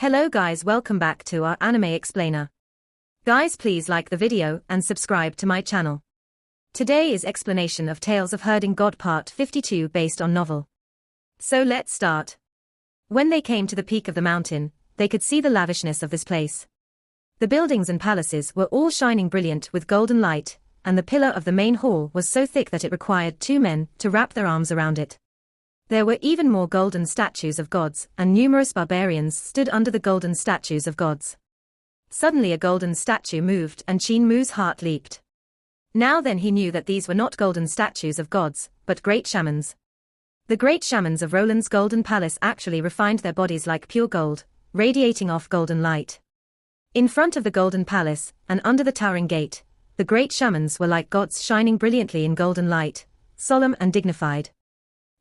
Hello guys, welcome back to our anime explainer. Guys, please like the video and subscribe to my channel. Today is explanation of Tales of Herding God Part 52 based on novel. So let's start. When they came to the peak of the mountain, they could see the lavishness of this place. The buildings and palaces were all shining brilliant with golden light, and the pillar of the main hall was so thick that it required 2 men to wrap their arms around it. There were even more golden statues of gods, and numerous barbarians stood under the golden statues of gods. Suddenly a golden statue moved and Qin Mu's heart leaped. Now then he knew that these were not golden statues of gods, but great shamans. The great shamans of Roland's golden palace actually refined their bodies like pure gold, radiating off golden light. In front of the golden palace, and under the towering gate, the great shamans were like gods shining brilliantly in golden light, solemn and dignified.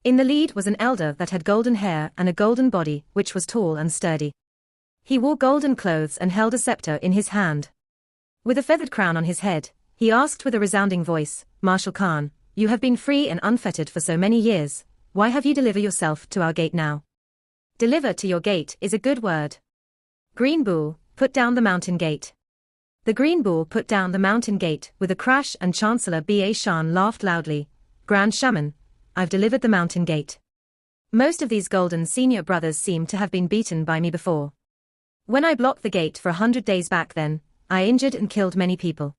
In the lead was an elder that had golden hair and a golden body, which was tall and sturdy. He wore golden clothes and held a scepter in his hand. With a feathered crown on his head, he asked with a resounding voice, "Marshal Khan, you have been free and unfettered for so many years, why have you delivered yourself to our gate now?" Deliver to your gate is a good word. Green Bull, put down the mountain gate. The Green Bull put down the mountain gate with a crash and Chancellor Ba Shan laughed loudly. "Grand Shaman, I've delivered the mountain gate. Most of these golden senior brothers seem to have been beaten by me before. When I blocked the gate for 100 days back then, I injured and killed many people.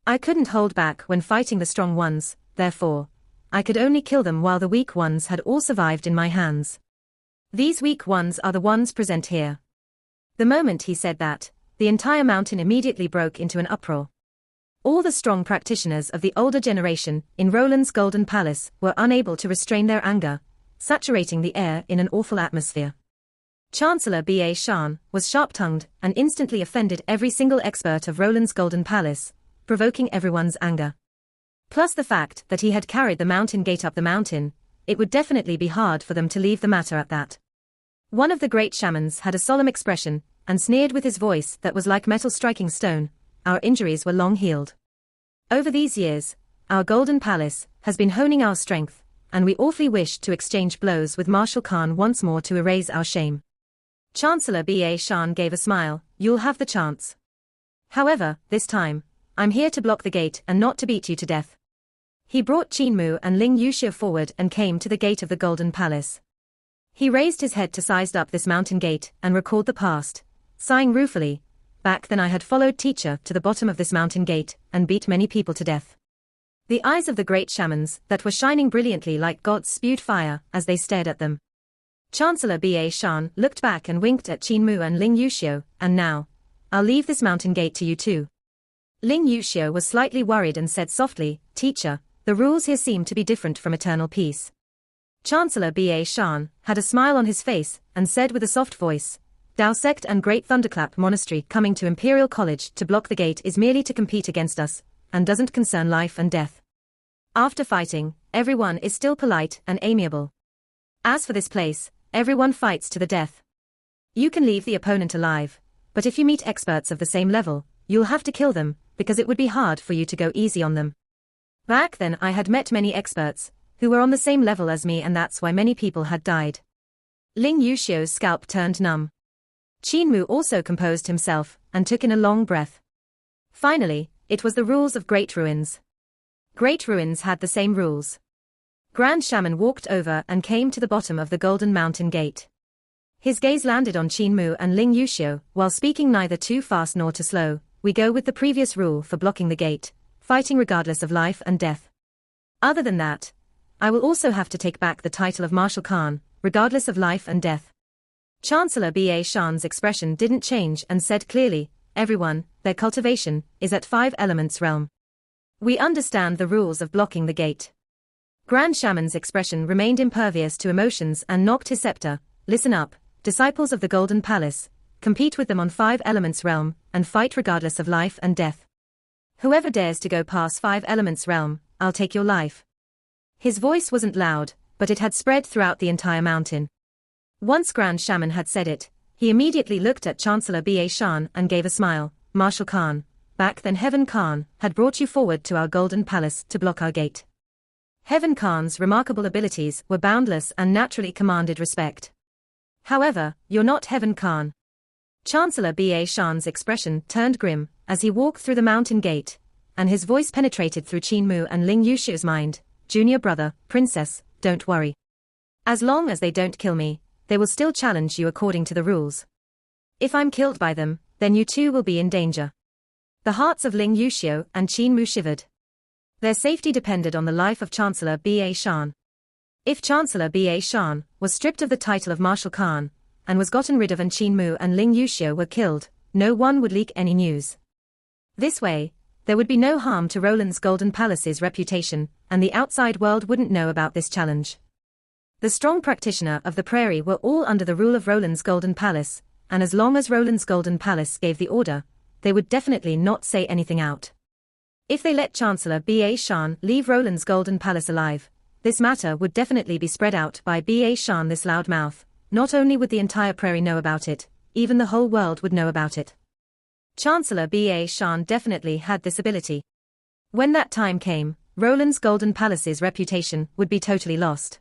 I couldn't hold back when fighting the strong ones, therefore, I could only kill them while the weak ones had all survived in my hands. These weak ones are the ones present here." The moment he said that, the entire mountain immediately broke into an uproar. All the strong practitioners of the older generation in Roland's golden palace were unable to restrain their anger, saturating the air in an awful atmosphere. Chancellor Ba Shan was sharp-tongued and instantly offended every single expert of Roland's golden palace, provoking everyone's anger. Plus the fact that he had carried the mountain gate up the mountain, it would definitely be hard for them to leave the matter at that. One of the great shamans had a solemn expression and sneered with his voice that was like metal striking stone. "Our injuries were long healed. Over these years, our golden palace has been honing our strength, and we awfully wish to exchange blows with Marshal Khan once more to erase our shame." Chancellor Ba Shan gave a smile. "You'll have the chance. However, this time, I'm here to block the gate and not to beat you to death." He brought Qin Mu and Ling Yuxia forward and came to the gate of the golden palace. He raised his head to size up this mountain gate and recalled the past, sighing ruefully. "Back then I had followed teacher to the bottom of this mountain gate and beat many people to death." The eyes of the great shamans that were shining brilliantly like gods spewed fire as they stared at them. Chancellor Ba Shan looked back and winked at Qin Mu and Ling Yuxia, "And now, I'll leave this mountain gate to you too." Ling Yuxia was slightly worried and said softly, "Teacher, the rules here seem to be different from eternal peace." Chancellor Ba Shan had a smile on his face and said with a soft voice, "Tao sect and Great Thunderclap Monastery coming to Imperial College to block the gate is merely to compete against us, and doesn't concern life and death. After fighting, everyone is still polite and amiable. As for this place, everyone fights to the death. You can leave the opponent alive, but if you meet experts of the same level, you'll have to kill them, because it would be hard for you to go easy on them. Back then I had met many experts, who were on the same level as me, and that's why many people had died." Ling Yuxia's scalp turned numb. Qin Mu also composed himself and took in a long breath. Finally, it was the rules of Great Ruins. Great Ruins had the same rules. Grand Shaman walked over and came to the bottom of the Golden Mountain Gate. His gaze landed on Qin Mu and Ling Yuxia, while speaking neither too fast nor too slow. "We go with the previous rule for blocking the gate, fighting regardless of life and death. Other than that, I will also have to take back the title of Marshal Khan, regardless of life and death." Chancellor Ba Shan's expression didn't change and said clearly, "Everyone, their cultivation is at 5 elements realm. We understand the rules of blocking the gate." Grand Shaman's expression remained impervious to emotions and knocked his scepter. "Listen up, disciples of the Golden Palace, compete with them on 5 elements realm, and fight regardless of life and death. Whoever dares to go past 5 elements realm, I'll take your life." His voice wasn't loud, but it had spread throughout the entire mountain. Once Grand Shaman had said it, he immediately looked at Chancellor Ba Shan and gave a smile. "Marshal Khan, back then Heaven Khan had brought you forward to our golden palace to block our gate. Heaven Khan's remarkable abilities were boundless and naturally commanded respect. However, you're not Heaven Khan. Chancellor Ba Shan's expression turned grim as he walked through the mountain gate, and his voice penetrated through Qin Mu and Ling Yuxiu's mind. Junior brother, princess, don't worry. As long as they don't kill me, they will still challenge you according to the rules. If I'm killed by them, then you too will be in danger. The hearts of Ling Yuxiu and Qin Mu shivered. Their safety depended on the life of Chancellor Ba Shan. If Chancellor Ba Shan was stripped of the title of Marshal Khan, and was gotten rid of, and Qin Mu and Ling Yuxiu were killed, no one would leak any news. This way, there would be no harm to Roland's Golden Palace's reputation, and the outside world wouldn't know about this challenge. The strong practitioner of the prairie were all under the rule of Roland's Golden Palace, and as long as Roland's Golden Palace gave the order, they would definitely not say anything out. If they let Chancellor Ba Shan leave Roland's Golden Palace alive, this matter would definitely be spread out by Ba Shan, this loudmouth. Not only would the entire prairie know about it, even the whole world would know about it. Chancellor Ba Shan definitely had this ability. When that time came, Roland's Golden Palace's reputation would be totally lost.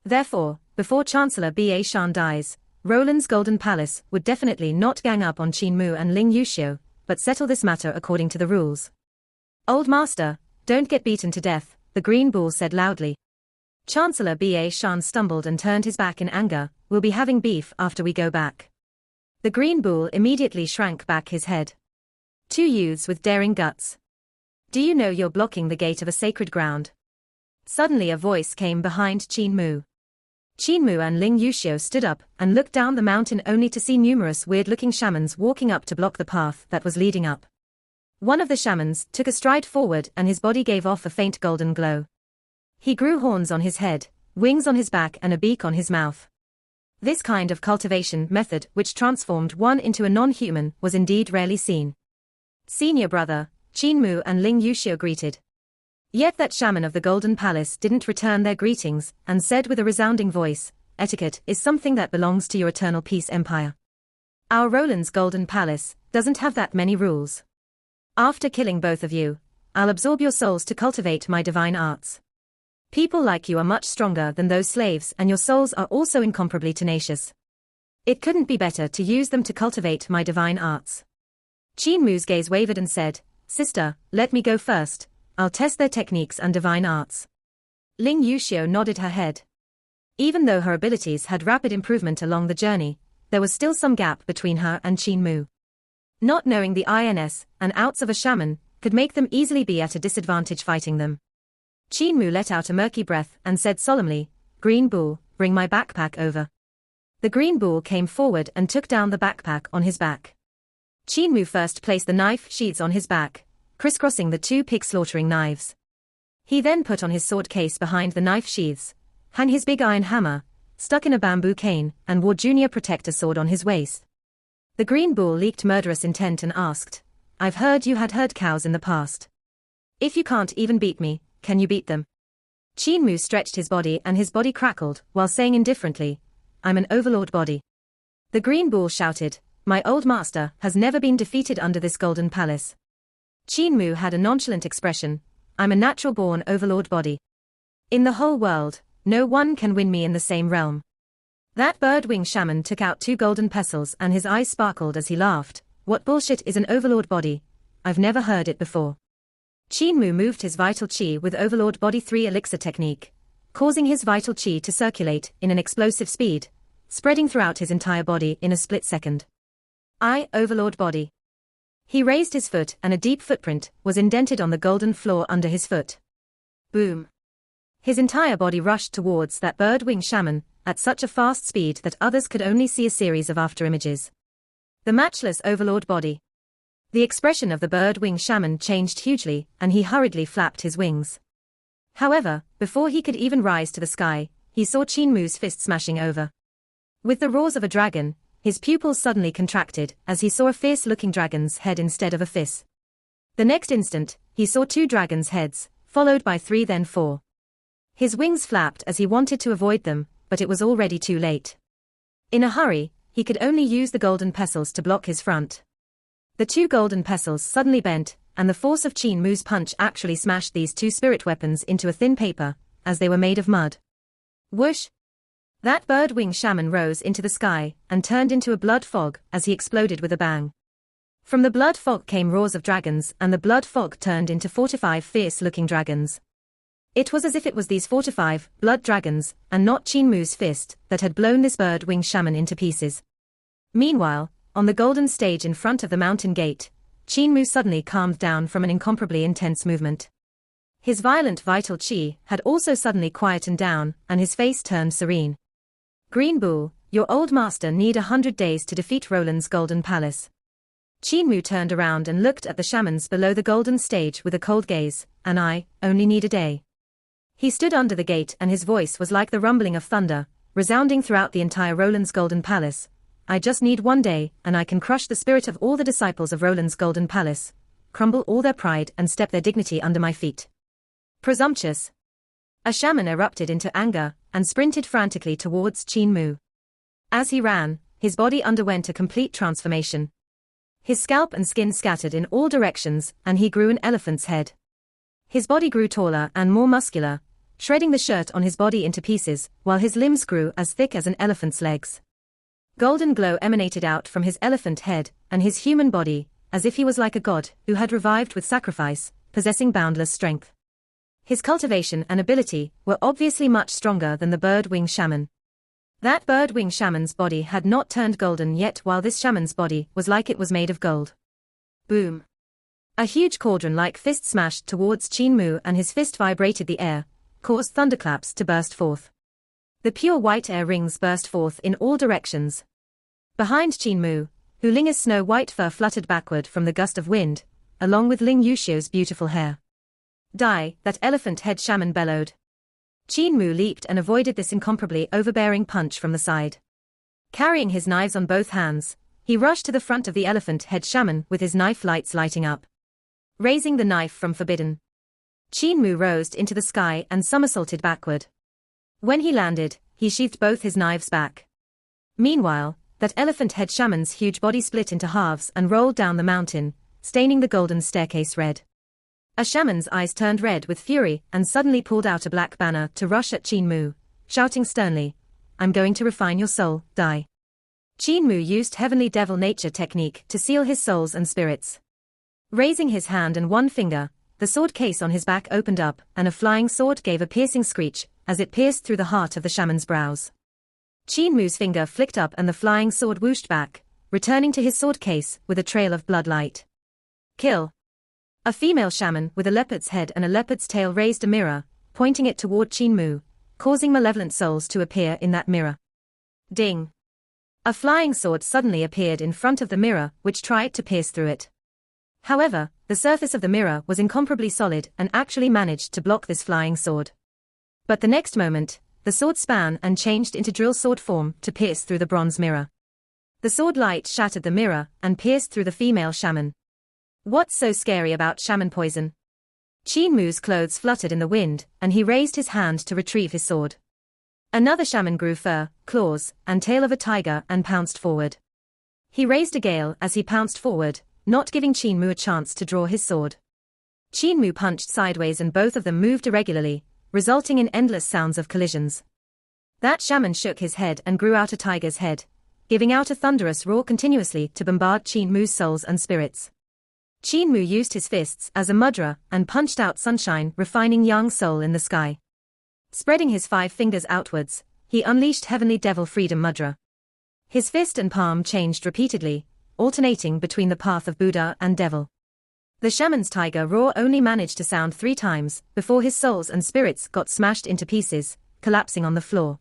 Therefore, before Chancellor Ba Shan dies, Roland's Golden Palace would definitely not gang up on Qin Mu and Ling Yuxiu, but settle this matter according to the rules. Old master, don't get beaten to death, the Green Bull said loudly. Chancellor Ba Shan stumbled and turned his back in anger. We'll be having beef after we go back. The Green Bull immediately shrank back his head. Two youths with daring guts. Do you know you're blocking the gate of a sacred ground? Suddenly a voice came behind Qin Mu. Qin Mu and Ling Yuxiu stood up and looked down the mountain only to see numerous weird-looking shamans walking up to block the path that was leading up. One of the shamans took a stride forward and his body gave off a faint golden glow. He grew horns on his head, wings on his back and a beak on his mouth. This kind of cultivation method which transformed one into a non-human was indeed rarely seen. Senior brother, Qin Mu and Ling Yuxiu greeted. Yet that shaman of the Golden Palace didn't return their greetings and said with a resounding voice, etiquette is something that belongs to your eternal peace empire. Our Roland's Golden Palace doesn't have that many rules. After killing both of you, I'll absorb your souls to cultivate my divine arts. People like you are much stronger than those slaves and your souls are also incomparably tenacious. It couldn't be better to use them to cultivate my divine arts. Qin Mu's gaze wavered and said, Sister, let me go first, I'll test their techniques and divine arts. Ling Yuxiu nodded her head. Even though her abilities had rapid improvement along the journey, there was still some gap between her and Qin Mu. Not knowing the ins and outs of a shaman could make them easily be at a disadvantage fighting them. Qin Mu let out a murky breath and said solemnly, Green Bull, bring my backpack over. The Green Bull came forward and took down the backpack on his back. Qin Mu first placed the knife sheaths on his back, crisscrossing the two pig-slaughtering knives. He then put on his sword case behind the knife sheaths, hung his big iron hammer, stuck in a bamboo cane, and wore Junior Protector sword on his waist. The Green Bull leaked murderous intent and asked, I've heard you had herd cows in the past. If you can't even beat me, can you beat them? Qin Mu stretched his body and his body crackled, while saying indifferently, I'm an Overlord body. The Green Bull shouted, My old master has never been defeated under this Golden Palace. Qin Mu had a nonchalant expression, I'm a natural-born Overlord body. In the whole world, no one can win me in the same realm. That bird-wing shaman took out 2 golden pestles and his eyes sparkled as he laughed, What bullshit is an Overlord body? I've never heard it before. Qin Mu moved his vital chi with Overlord Body 3 elixir technique, causing his vital chi to circulate in an explosive speed, spreading throughout his entire body in a split second. Overlord Body. He raised his foot and a deep footprint was indented on the golden floor under his foot. Boom. His entire body rushed towards that bird-wing shaman at such a fast speed that others could only see a series of afterimages. The matchless Overlord Body. The expression of the bird-wing shaman changed hugely, and he hurriedly flapped his wings. However, before he could even rise to the sky, he saw Qin Mu's fist smashing over. With the roars of a dragon, his pupils suddenly contracted as he saw a fierce-looking dragon's head instead of a fist. The next instant, he saw 2 dragons' heads, followed by 3 then 4. His wings flapped as he wanted to avoid them, but it was already too late. In a hurry, he could only use the golden pestles to block his front. The 2 golden pestles suddenly bent, and the force of Qin Mu's punch actually smashed these 2 spirit weapons into a thin paper, as they were made of mud. Whoosh! That bird-wing shaman rose into the sky and turned into a blood fog as he exploded with a bang. From the blood fog came roars of dragons, and the blood fog turned into 45 fierce-looking dragons. It was as if it was these 45 blood dragons, and not Qin Mu's fist, that had blown this bird-wing shaman into pieces. Meanwhile, on the golden stage in front of the mountain gate, Qin Mu suddenly calmed down from an incomparably intense movement. His violent vital qi had also suddenly quietened down, and his face turned serene. Green Bull, your old master need 100 days to defeat Roland's golden palace. Qin Mu turned around and looked at the shamans below the golden stage with a cold gaze, and I only need a day. He stood under the gate and his voice was like the rumbling of thunder, resounding throughout the entire Roland's golden palace. I just need 1 day, and I can crush the spirit of all the disciples of Roland's golden palace, crumble all their pride and step their dignity under my feet. Presumptuous. A shaman erupted into anger and sprinted frantically towards Qin Mu. As he ran, his body underwent a complete transformation. His scalp and skin scattered in all directions, and he grew an elephant's head. His body grew taller and more muscular, shredding the shirt on his body into pieces, while his limbs grew as thick as an elephant's legs. Golden glow emanated out from his elephant head and his human body, as if he was like a god who had revived with sacrifice, possessing boundless strength. His cultivation and ability were obviously much stronger than the bird-wing shaman. That bird-wing shaman's body had not turned golden yet, while this shaman's body was like it was made of gold. Boom. A huge cauldron-like fist smashed towards Qin Mu, and his fist vibrated the air, caused thunderclaps to burst forth. The pure white air rings burst forth in all directions. Behind Qin Mu, Hu Ling's snow-white fur fluttered backward from the gust of wind, along with Ling Yuxiu's beautiful hair. Die, that elephant head shaman bellowed. Qin Mu leaped and avoided this incomparably overbearing punch from the side. Carrying his knives on both hands, he rushed to the front of the elephant head shaman with his knife lights lighting up. Raising the knife from forbidden, Qin Mu rose into the sky and somersaulted backward. When he landed, he sheathed both his knives back. Meanwhile, that elephant head shaman's huge body split into halves and rolled down the mountain, staining the golden staircase red. A shaman's eyes turned red with fury and suddenly pulled out a black banner to rush at Qin Mu, shouting sternly, "I'm going to refine your soul, die." Qin Mu used heavenly devil nature technique to seal his souls and spirits. Raising his hand and one finger, the sword case on his back opened up, and a flying sword gave a piercing screech as it pierced through the heart of the shaman's brows. Qin Mu's finger flicked up and the flying sword whooshed back, returning to his sword case with a trail of blood light. Kill. A female shaman with a leopard's head and a leopard's tail raised a mirror, pointing it toward Qin Mu, causing malevolent souls to appear in that mirror. Ding. A flying sword suddenly appeared in front of the mirror, which tried to pierce through it. However, the surface of the mirror was incomparably solid and actually managed to block this flying sword. But the next moment, the sword span and changed into drill sword form to pierce through the bronze mirror. The sword light shattered the mirror and pierced through the female shaman. What's so scary about shaman poison? Qin Mu's clothes fluttered in the wind, and he raised his hand to retrieve his sword. Another shaman grew fur, claws, and tail of a tiger and pounced forward. He raised a gale as he pounced forward, not giving Qin Mu a chance to draw his sword. Qin Mu punched sideways and both of them moved irregularly, resulting in endless sounds of collisions. That shaman shook his head and grew out a tiger's head, giving out a thunderous roar continuously to bombard Qin Mu's souls and spirits. Qin Mu used his fists as a mudra and punched out sunshine, refining Yang's soul in the sky. Spreading his 5 fingers outwards, he unleashed heavenly devil freedom mudra. His fist and palm changed repeatedly, alternating between the path of Buddha and devil. The shaman's tiger roar only managed to sound 3 times before his souls and spirits got smashed into pieces, collapsing on the floor.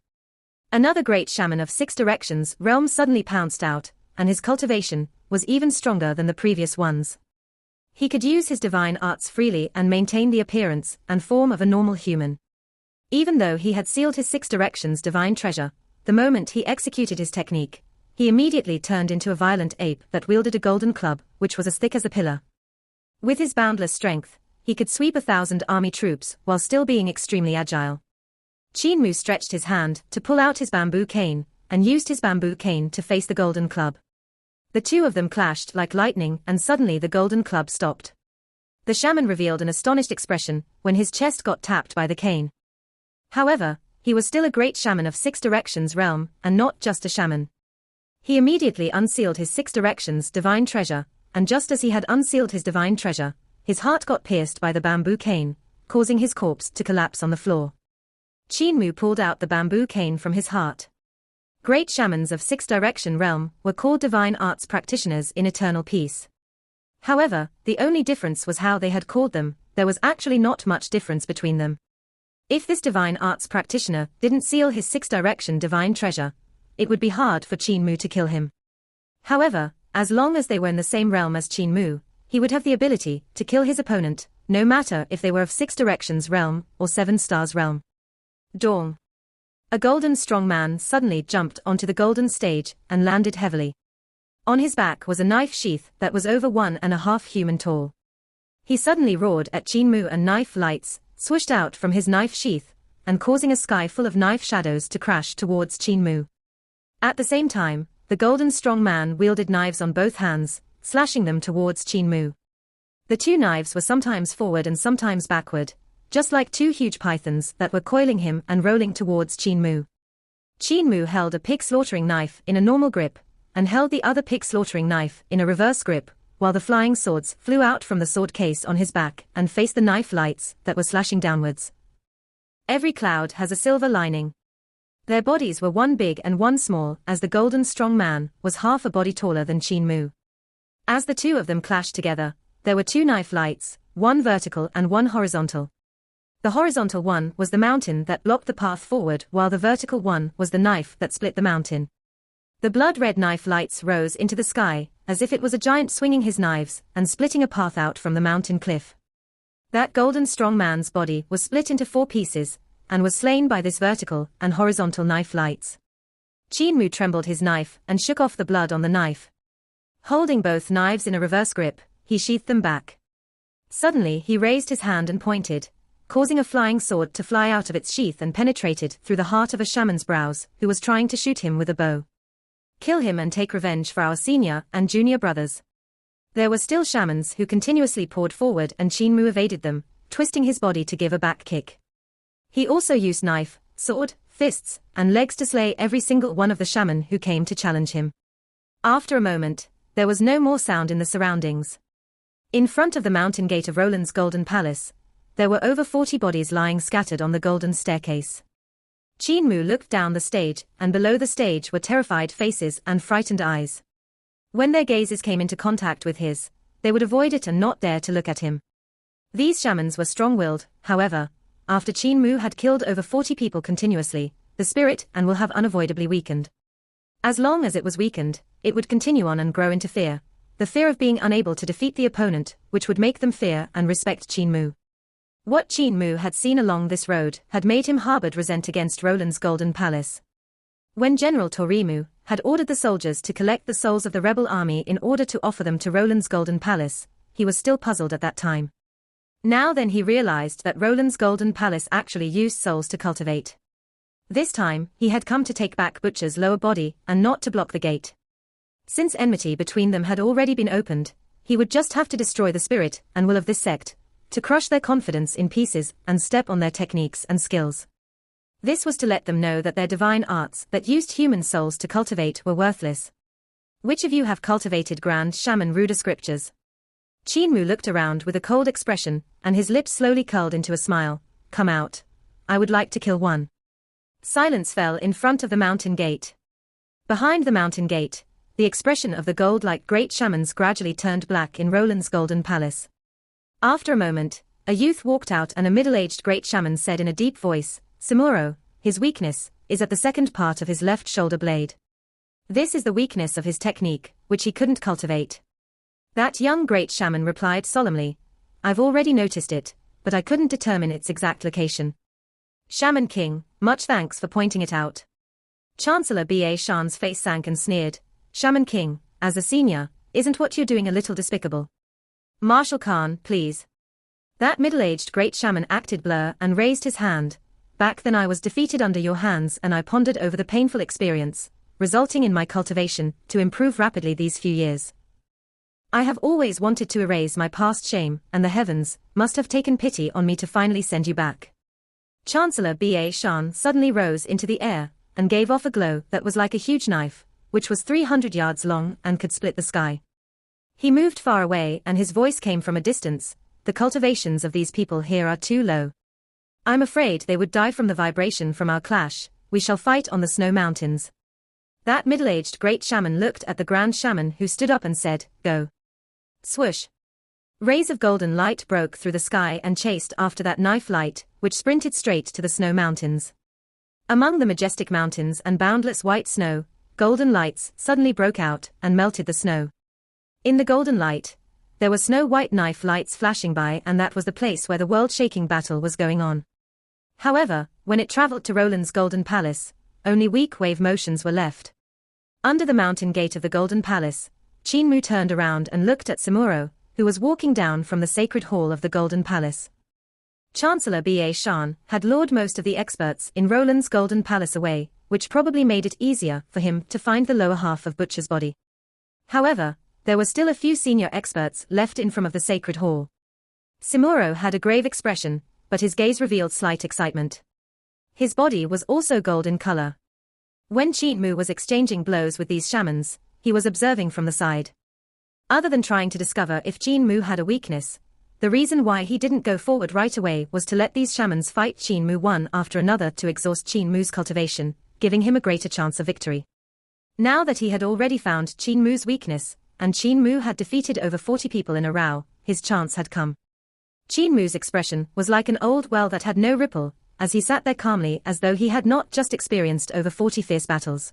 Another great shaman of 6 directions realm suddenly pounced out, and his cultivation was even stronger than the previous ones. He could use his divine arts freely and maintain the appearance and form of a normal human. Even though he had sealed his 6 directions divine treasure, the moment he executed his technique, he immediately turned into a violent ape that wielded a golden club, which was as thick as a pillar. With his boundless strength, he could sweep 1,000 army troops while still being extremely agile. Qin Mu stretched his hand to pull out his bamboo cane, and used his bamboo cane to face the golden club. The two of them clashed like lightning, and suddenly the golden club stopped. The shaman revealed an astonished expression when his chest got tapped by the cane. However, he was still a great shaman of 6 directions realm, and not just a shaman. He immediately unsealed his 6 directions divine treasure, and just as he had unsealed his divine treasure, his heart got pierced by the bamboo cane, causing his corpse to collapse on the floor. Qin Mu pulled out the bamboo cane from his heart. Great shamans of 6 direction realm were called divine arts practitioners in eternal peace. However, the only difference was how they had called them. There was actually not much difference between them. If this divine arts practitioner didn't seal his 6 direction divine treasure, it would be hard for Qin Mu to kill him. However, as long as they were in the same realm as Qin Mu, he would have the ability to kill his opponent, no matter if they were of 6 directions realm or 7 stars realm. Dawn. A golden strong man suddenly jumped onto the golden stage and landed heavily. On his back was a knife sheath that was over 1.5 human tall. He suddenly roared at Qin Mu, and knife lights swooshed out from his knife sheath, and causing a sky full of knife shadows to crash towards Qin Mu. At the same time, the golden strong man wielded knives on both hands, slashing them towards Qin Mu. The 2 knives were sometimes forward and sometimes backward, just like 2 huge pythons that were coiling him and rolling towards Qin Mu. Qin Mu held a pig slaughtering knife in a normal grip, and held the other pig slaughtering knife in a reverse grip, while the flying swords flew out from the sword case on his back and faced the knife lights that were slashing downwards. Every cloud has a silver lining. Their bodies were one big and one small, as the golden strong man was half a body taller than Qin Mu. As the 2 of them clashed together, there were 2 knife lights, one vertical and one horizontal. The horizontal one was the mountain that blocked the path forward, while the vertical one was the knife that split the mountain. The blood-red knife lights rose into the sky, as if it was a giant swinging his knives and splitting a path out from the mountain cliff. That golden strong man's body was split into 4 pieces, and was slain by this vertical and horizontal knife lights. Qin Mu trembled his knife and shook off the blood on the knife. Holding both knives in a reverse grip, he sheathed them back. Suddenly he raised his hand and pointed, causing a flying sword to fly out of its sheath and penetrated through the heart of a shaman's brows who was trying to shoot him with a bow. Kill him and take revenge for our senior and junior brothers. There were still shamans who continuously poured forward, and Qin Mu evaded them, twisting his body to give a back kick. He also used knife, sword, fists, and legs to slay every single one of the shaman who came to challenge him. After a moment, there was no more sound in the surroundings. In front of the mountain gate of Roland's golden palace, there were over 40 bodies lying scattered on the golden staircase. Qin Mu looked down the stage, and below the stage were terrified faces and frightened eyes. When their gazes came into contact with his, they would avoid it and not dare to look at him. These shamans were strong-willed, however. After Qin Mu had killed over 40 people continuously, the spirit and will have unavoidably weakened. As long as it was weakened, it would continue on and grow into fear, the fear of being unable to defeat the opponent, which would make them fear and respect Qin Mu. What Qin Mu had seen along this road had made him harbored resent against Roland's golden palace. When General Torimu had ordered the soldiers to collect the souls of the rebel army in order to offer them to Roland's golden palace, he was still puzzled at that time. Now then he realized that Roland's golden palace actually used souls to cultivate. This time, he had come to take back Butcher's lower body and not to block the gate. Since enmity between them had already been opened, he would just have to destroy the spirit and will of this sect, to crush their confidence in pieces and step on their techniques and skills. This was to let them know that their divine arts that used human souls to cultivate were worthless. Which of you have cultivated Grand Shaman Ruder scriptures? Qin Mu looked around with a cold expression, and his lips slowly curled into a smile. Come out. I would like to kill one. Silence fell in front of the mountain gate. Behind the mountain gate, the expression of the gold-like great shamans gradually turned black in Roland's golden palace. After a moment, a youth walked out, and a middle-aged great shaman said in a deep voice, Samuru, his weakness is at the second part of his left shoulder blade. This is the weakness of his technique, which he couldn't cultivate. That young great shaman replied solemnly, I've already noticed it, but I couldn't determine its exact location. Shaman King, much thanks for pointing it out. Chancellor Ba Shan's face sank and sneered, Shaman King, as a senior, isn't what you're doing a little despicable? Marshal Khan, please. That middle-aged great shaman acted blur and raised his hand. Back then I was defeated under your hands, and I pondered over the painful experience, resulting in my cultivation, to improve rapidly these few years. I have always wanted to erase my past shame, and the heavens must have taken pity on me to finally send you back. Chancellor Ba Shan suddenly rose into the air and gave off a glow that was like a huge knife, which was 300 yards long and could split the sky. He moved far away and his voice came from a distance. The cultivations of these people here are too low. I'm afraid they would die from the vibration from our clash. We shall fight on the snow mountains. That middle-aged great shaman looked at the grand shaman who stood up and said, "Go." Swoosh. Rays of golden light broke through the sky and chased after that knife light, which sprinted straight to the snow mountains. Among the majestic mountains and boundless white snow, golden lights suddenly broke out and melted the snow. In the golden light, there were snow-white knife lights flashing by, and that was the place where the world-shaking battle was going on. However, when it traveled to Roland's golden palace, only weak wave motions were left. Under the mountain gate of the golden palace, Qin Mu turned around and looked at Samuru, who was walking down from the sacred hall of the golden palace. Chancellor Ba Shan had lured most of the experts in Roland's golden palace away, which probably made it easier for him to find the lower half of Butcher's body. However, there were still a few senior experts left in front of the sacred hall. Samuru had a grave expression, but his gaze revealed slight excitement. His body was also gold in color. When Qin Mu was exchanging blows with these shamans, he was observing from the side. Other than trying to discover if Qin Mu had a weakness, the reason why he didn't go forward right away was to let these shamans fight Qin Mu one after another to exhaust Qin Mu's cultivation, giving him a greater chance of victory. Now that he had already found Qin Mu's weakness, and Qin Mu had defeated over 40 people in a row, his chance had come. Qin Mu's expression was like an old well that had no ripple, as he sat there calmly as though he had not just experienced over 40 fierce battles.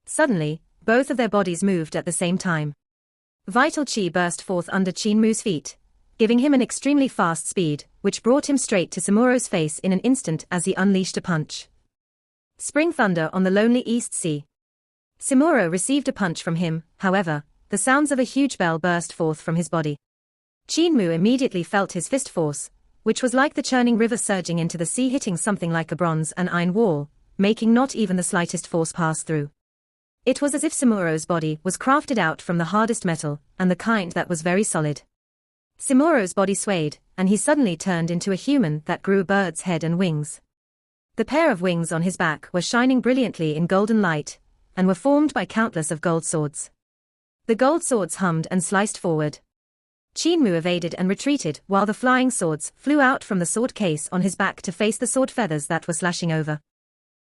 Suddenly, both of their bodies moved at the same time. Vital qi burst forth under Qin Mu's feet, giving him an extremely fast speed, which brought him straight to Samuru's face in an instant as he unleashed a punch. Spring thunder on the lonely East Sea. Samuru received a punch from him, however, the sounds of a huge bell burst forth from his body. Qin Mu immediately felt his fist force, which was like the churning river surging into the sea hitting something like a bronze and iron wall, making not even the slightest force pass through. It was as if Samuru's body was crafted out from the hardest metal, and the kind that was very solid. Samuru's body swayed, and he suddenly turned into a human that grew a bird's head and wings. The pair of wings on his back were shining brilliantly in golden light, and were formed by countless of gold swords. The gold swords hummed and sliced forward. Qin Mu evaded and retreated while the flying swords flew out from the sword case on his back to face the sword feathers that were slashing over.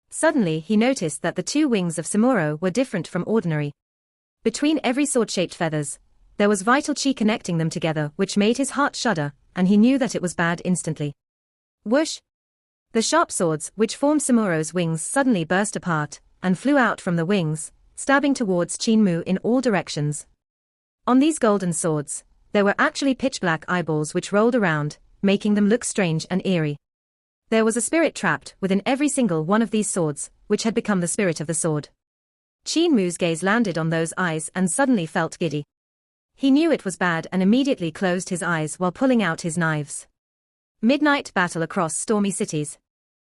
Suddenly he noticed that the two wings of Samuru were different from ordinary. Between every sword-shaped feathers, there was vital qi connecting them together, which made his heart shudder, and he knew that it was bad instantly. Whoosh! The sharp swords which formed Samuru's wings suddenly burst apart, and flew out from the wings, stabbing towards Qin Mu in all directions. On these golden swords, there were actually pitch-black eyeballs which rolled around, making them look strange and eerie. There was a spirit trapped within every single one of these swords, which had become the spirit of the sword. Qin Mu's gaze landed on those eyes and suddenly felt giddy. He knew it was bad and immediately closed his eyes while pulling out his knives. Midnight battle across stormy cities.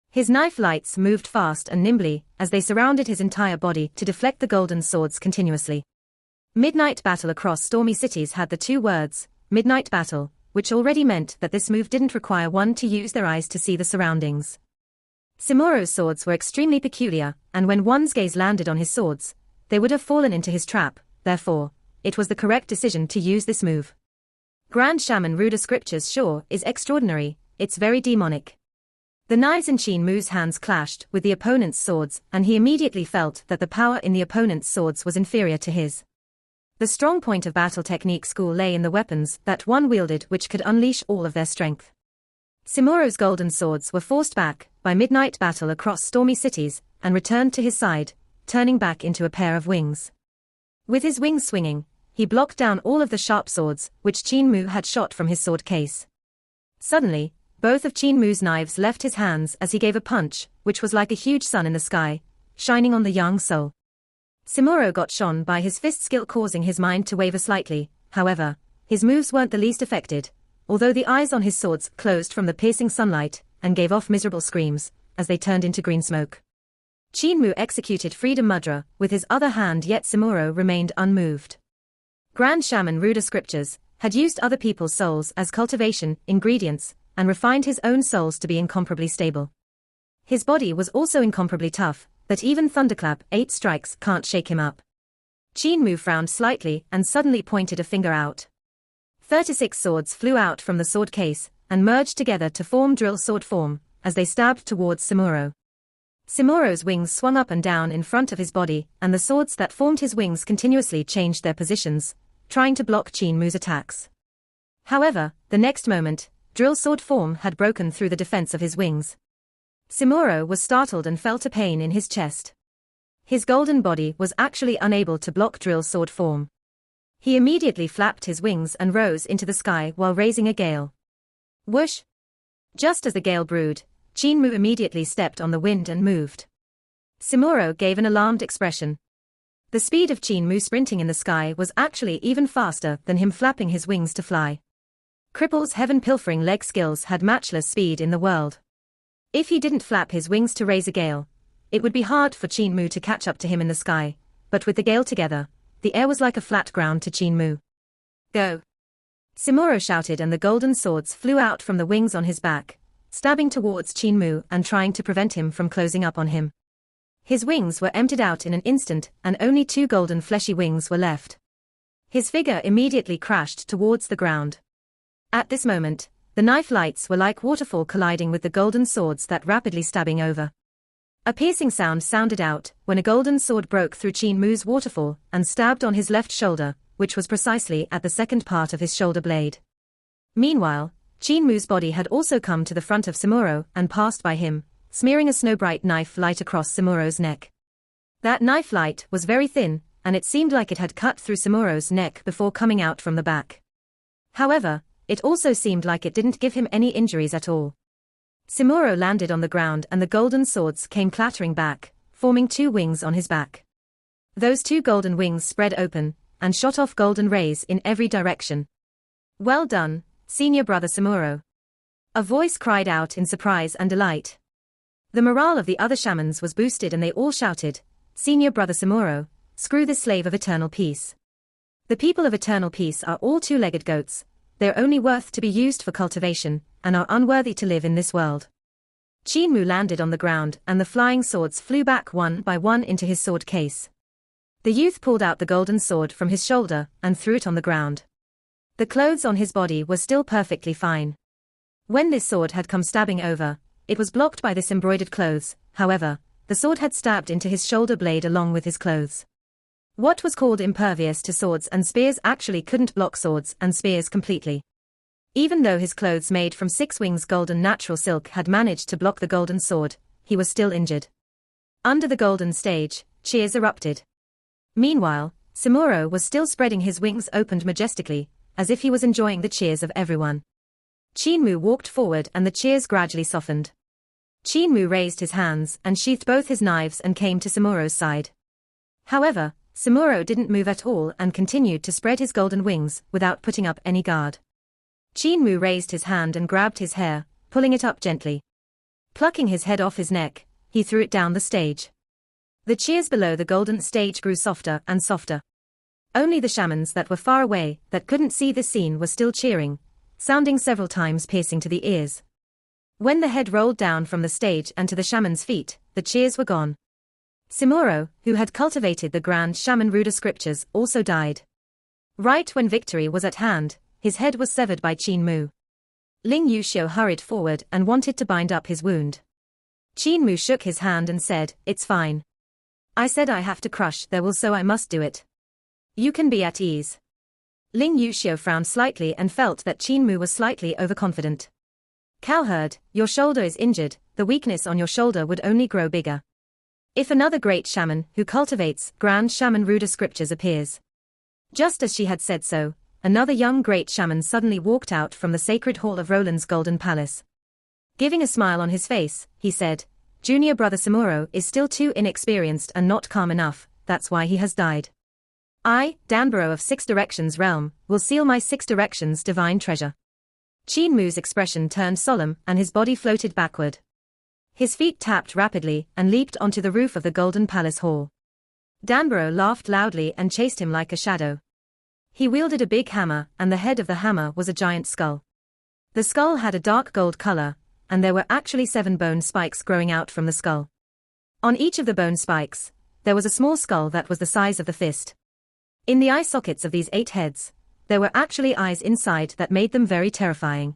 His knife lights moved fast and nimbly as they surrounded his entire body to deflect the golden swords continuously. Midnight battle across stormy cities had the two words, midnight battle, which already meant that this move didn't require one to use their eyes to see the surroundings. Samuru's swords were extremely peculiar, and when one's gaze landed on his swords, they would have fallen into his trap, therefore, it was the correct decision to use this move. Grand Shaman Ruder Scriptures sure is extraordinary, it's very demonic. The knives in Qin Mu's hands clashed with the opponent's swords, and he immediately felt that the power in the opponent's swords was inferior to his. The strong point of battle technique school lay in the weapons that one wielded which could unleash all of their strength. Samuru's golden swords were forced back by midnight battle across stormy cities, and returned to his side, turning back into a pair of wings. With his wings swinging, he blocked down all of the sharp swords which Qin Mu had shot from his sword case. Suddenly, both of Qin Mu's knives left his hands as he gave a punch, which was like a huge sun in the sky, shining on the young soul. Samuru got shone by his fist skill, causing his mind to waver slightly. However, his moves weren't the least affected, although the eyes on his swords closed from the piercing sunlight, and gave off miserable screams, as they turned into green smoke. Qin Mu executed Freedom Mudra with his other hand, yet Samuru remained unmoved. Grand Shaman Ruder Scriptures had used other people's souls as cultivation ingredients, and refined his own souls to be incomparably stable. His body was also incomparably tough, but even Thunderclap 8 strikes can't shake him up. Qin Mu frowned slightly and suddenly pointed a finger out. 36 swords flew out from the sword case and merged together to form drill sword form as they stabbed towards Samuru. Samuru's wings swung up and down in front of his body, and the swords that formed his wings continuously changed their positions, trying to block Qin Mu's attacks. However, the next moment, drill sword form had broken through the defense of his wings. Samuru was startled and felt a pain in his chest. His golden body was actually unable to block drill sword form. He immediately flapped his wings and rose into the sky while raising a gale. Whoosh! Just as the gale brewed, Qin Mu immediately stepped on the wind and moved. Samuru gave an alarmed expression. The speed of Qin Mu sprinting in the sky was actually even faster than him flapping his wings to fly. Cripple's heaven-pilfering leg skills had matchless speed in the world. If he didn't flap his wings to raise a gale, it would be hard for Qin Mu to catch up to him in the sky, but with the gale together, the air was like a flat ground to Qin Mu. Go! Samuru shouted, and the golden swords flew out from the wings on his back, stabbing towards Qin Mu and trying to prevent him from closing up on him. His wings were emptied out in an instant and only 2 golden fleshy wings were left. His figure immediately crashed towards the ground. At this moment, the knife lights were like waterfall colliding with the golden swords that rapidly stabbing over. A piercing sound sounded out when a golden sword broke through Qin Mu's waterfall and stabbed on his left shoulder, which was precisely at the second part of his shoulder blade. Meanwhile, Qin Mu's body had also come to the front of Samuru and passed by him, smearing a snow-bright knife light across Samuru's neck. That knife light was very thin, and it seemed like it had cut through Samuru's neck before coming out from the back. However, it also seemed like it didn't give him any injuries at all. Samuru landed on the ground and the golden swords came clattering back, forming 2 wings on his back. Those 2 golden wings spread open and shot off golden rays in every direction. Well done, senior brother Samuru. A voice cried out in surprise and delight. The morale of the other shamans was boosted and they all shouted, "Senior brother Samuru, screw this slave of eternal peace." The people of eternal peace are all 2-legged goats. They're only worth to be used for cultivation, and are unworthy to live in this world. Qin Mu landed on the ground and the flying swords flew back one by one into his sword case. The youth pulled out the golden sword from his shoulder and threw it on the ground. The clothes on his body were still perfectly fine. When this sword had come stabbing over, it was blocked by this embroidered clothes. However, the sword had stabbed into his shoulder blade along with his clothes. What was called impervious to swords and spears actually couldn't block swords and spears completely. Even though his clothes made from 6 wings golden natural silk had managed to block the golden sword, he was still injured. Under the golden stage, cheers erupted. Meanwhile, Samuru was still spreading his wings opened majestically, as if he was enjoying the cheers of everyone. Qin Mu walked forward and the cheers gradually softened. Qin Mu raised his hands and sheathed both his knives and came to Samuru's side. However, Samuru didn't move at all and continued to spread his golden wings without putting up any guard. Qin Mu raised his hand and grabbed his hair, pulling it up gently. Plucking his head off his neck, he threw it down the stage. The cheers below the golden stage grew softer and softer. Only the shamans that were far away, that couldn't see the scene, were still cheering, sounding several times piercing to the ears. When the head rolled down from the stage and to the shaman's feet, the cheers were gone. Samuru, who had cultivated the grand shaman ruder scriptures, also died. Right when victory was at hand, his head was severed by Qin Mu. Ling Yuxiu hurried forward and wanted to bind up his wound. Qin Mu shook his hand and said, "It's fine. I said I have to crush their will, so I must do it. You can be at ease." Ling Yuxiu frowned slightly and felt that Qin Mu was slightly overconfident. "Cowherd, your shoulder is injured, the weakness on your shoulder would only grow bigger. If another great shaman who cultivates grand shaman ruder scriptures appears." Just as she had said so, another young great shaman suddenly walked out from the sacred hall of Roland's golden palace. Giving a smile on his face, he said, "Junior brother Samuru is still too inexperienced and not calm enough, that's why he has died. I, Danro of 6 Directions Realm, will seal my 6 Directions divine treasure." Qin Mu's expression turned solemn and his body floated backward. His feet tapped rapidly and leaped onto the roof of the golden palace hall. Danro laughed loudly and chased him like a shadow. He wielded a big hammer and the head of the hammer was a giant skull. The skull had a dark gold color, and there were actually 7 bone spikes growing out from the skull. On each of the bone spikes, there was a small skull that was the size of the fist. In the eye sockets of these 8 heads, there were actually eyes inside that made them very terrifying.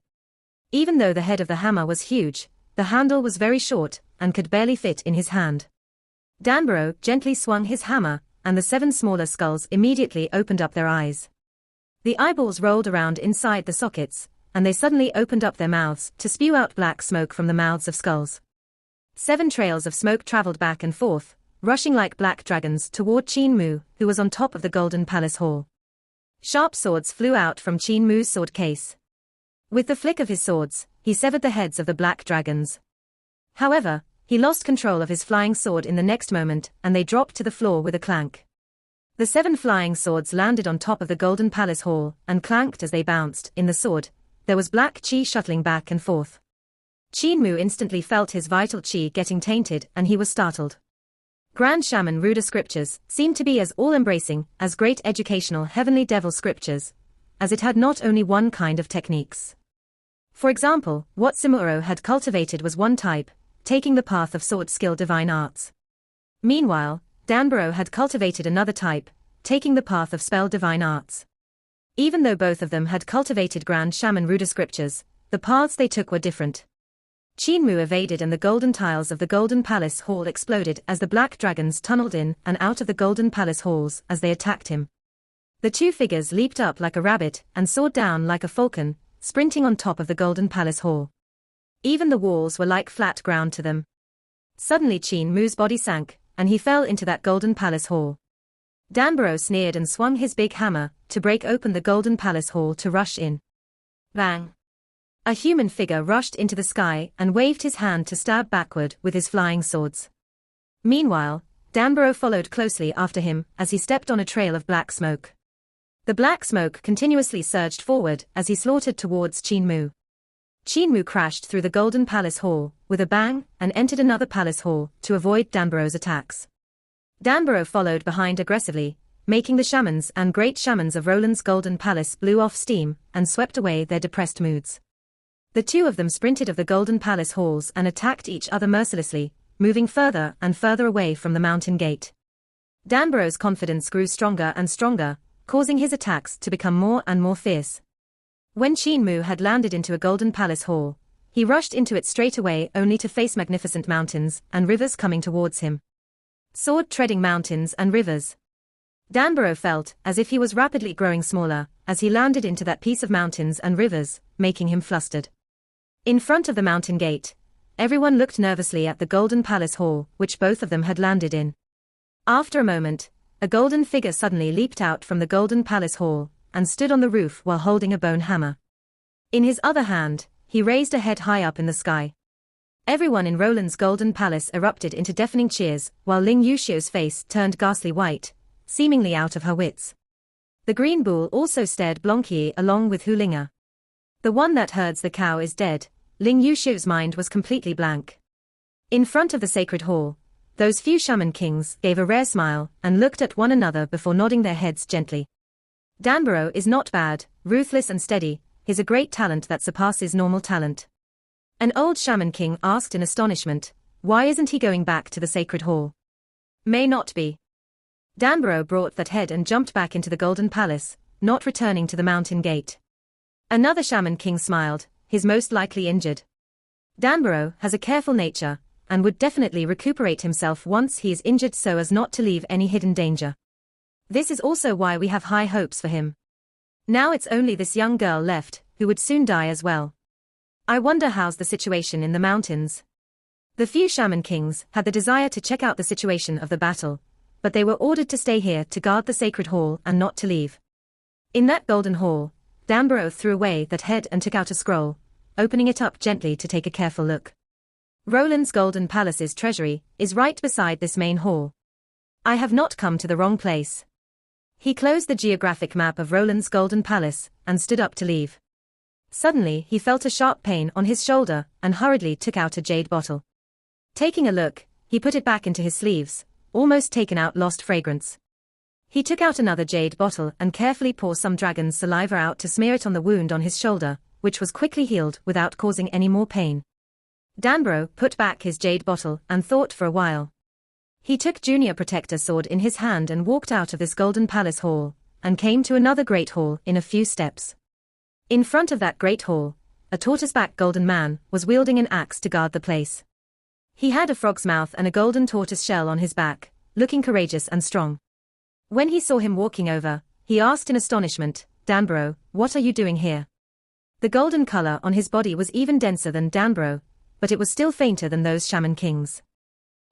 Even though the head of the hammer was huge, the handle was very short and could barely fit in his hand. Danro gently swung his hammer, and the 7 smaller skulls immediately opened up their eyes. The eyeballs rolled around inside the sockets, and they suddenly opened up their mouths to spew out black smoke from the mouths of skulls. 7 trails of smoke traveled back and forth, rushing like black dragons toward Qin Mu, who was on top of the Golden Palace Hall. Sharp swords flew out from Qin Mu's sword case. With the flick of his swords, he severed the heads of the black dragons. However, he lost control of his flying sword in the next moment, and they dropped to the floor with a clank. The 7 flying swords landed on top of the Golden Palace Hall and clanked as they bounced. In the sword, there was black qi shuttling back and forth. Qin Mu instantly felt his vital qi getting tainted, and he was startled. Grand Shaman Ruder scriptures seemed to be as all-embracing as great educational heavenly devil scriptures, as it had not only one kind of techniques. For example, what Samuru had cultivated was one type, taking the path of sword skill divine arts. Meanwhile, Danro had cultivated another type, taking the path of spell divine arts. Even though both of them had cultivated Grand Shaman Ruder scriptures, the paths they took were different. Qin Mu evaded, and the golden tiles of the Golden Palace Hall exploded as the black dragons tunneled in and out of the Golden Palace halls as they attacked him. The 2 figures leaped up like a rabbit and soared down like a falcon, sprinting on top of the Golden Palace Hall. Even the walls were like flat ground to them. Suddenly Qin Mu's body sank, and he fell into that Golden Palace Hall. Danro sneered and swung his big hammer to break open the Golden Palace Hall to rush in. Bang! A human figure rushed into the sky and waved his hand to stab backward with his flying swords. Meanwhile, Danro followed closely after him as he stepped on a trail of black smoke. The black smoke continuously surged forward as he slaughtered towards Qin Mu. Qin Mu crashed through the Golden Palace Hall with a bang and entered another palace hall to avoid Danro's attacks. Danro followed behind aggressively, making the shamans and great shamans of Roland's Golden Palace blew off steam and swept away their depressed moods. The 2 of them sprinted of the Golden Palace halls and attacked each other mercilessly, moving further and further away from the mountain gate. Danro's confidence grew stronger and stronger, causing his attacks to become more and more fierce. When Qin Mu had landed into a Golden Palace Hall, he rushed into it straight away only to face magnificent mountains and rivers coming towards him. Sword-treading mountains and rivers. Danro felt as if he was rapidly growing smaller as he landed into that piece of mountains and rivers, making him flustered. In front of the mountain gate, everyone looked nervously at the Golden Palace Hall, which both of them had landed in. After a moment, a golden figure suddenly leaped out from the Golden Palace Hall and stood on the roof while holding a bone hammer. In his other hand, he raised a head high up in the sky. Everyone in Roland's Golden Palace erupted into deafening cheers, while Ling Yuxiu's face turned ghastly white, seemingly out of her wits. The green bull also stared blankly along with Hu Linga. The one that herds the cow is dead. Ling Yuxiu's mind was completely blank. In front of the sacred hall, those few shaman kings gave a rare smile and looked at one another before nodding their heads gently. Danro is not bad, ruthless and steady, he's a great talent that surpasses normal talent. An old shaman king asked in astonishment, why isn't he going back to the sacred hall? May not be. Danro brought that head and jumped back into the Golden Palace, not returning to the mountain gate. Another shaman king smiled, he's most likely injured. Danro has a careful nature, and would definitely recuperate himself once he is injured so as not to leave any hidden danger. This is also why we have high hopes for him. Now it's only this young girl left, who would soon die as well. I wonder how's the situation in the mountains. The few shaman kings had the desire to check out the situation of the battle, but they were ordered to stay here to guard the sacred hall and not to leave. In that golden hall, Danro threw away that head and took out a scroll, opening it up gently to take a careful look. Roland's Golden Palace's treasury is right beside this main hall. I have not come to the wrong place. He closed the geographic map of Roland's Golden Palace and stood up to leave. Suddenly he felt a sharp pain on his shoulder and hurriedly took out a jade bottle. Taking a look, he put it back into his sleeves, almost taken out lost fragrance. He took out another jade bottle and carefully poured some dragon's saliva out to smear it on the wound on his shoulder, which was quickly healed without causing any more pain. Danro put back his jade bottle and thought for a while. He took Junior Protector's sword in his hand and walked out of this golden palace hall, and came to another great hall in a few steps. In front of that great hall, a tortoise-backed golden man was wielding an axe to guard the place. He had a frog's mouth and a golden tortoise shell on his back, looking courageous and strong. When he saw him walking over, he asked in astonishment, "Danro, what are you doing here?" The golden color on his body was even denser than Danro, but it was still fainter than those shaman kings.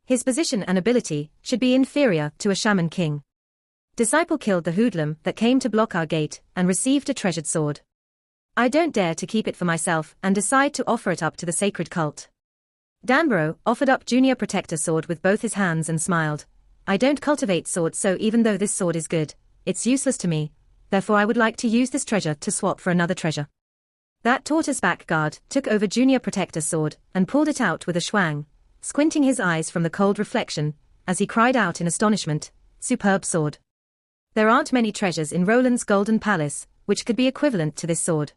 His position and ability should be inferior to a shaman king. Disciple killed the hoodlum that came to block our gate and received a treasured sword. I don't dare to keep it for myself and decide to offer it up to the sacred cult. Danro offered up Junior Protector's sword with both his hands and smiled. I don't cultivate swords, so even though this sword is good, it's useless to me, therefore I would like to use this treasure to swap for another treasure. That tortoise-back guard took over Junior Protector's sword and pulled it out with a schwang, squinting his eyes from the cold reflection, as he cried out in astonishment, "Superb sword. There aren't many treasures in Roland's golden palace, which could be equivalent to this sword.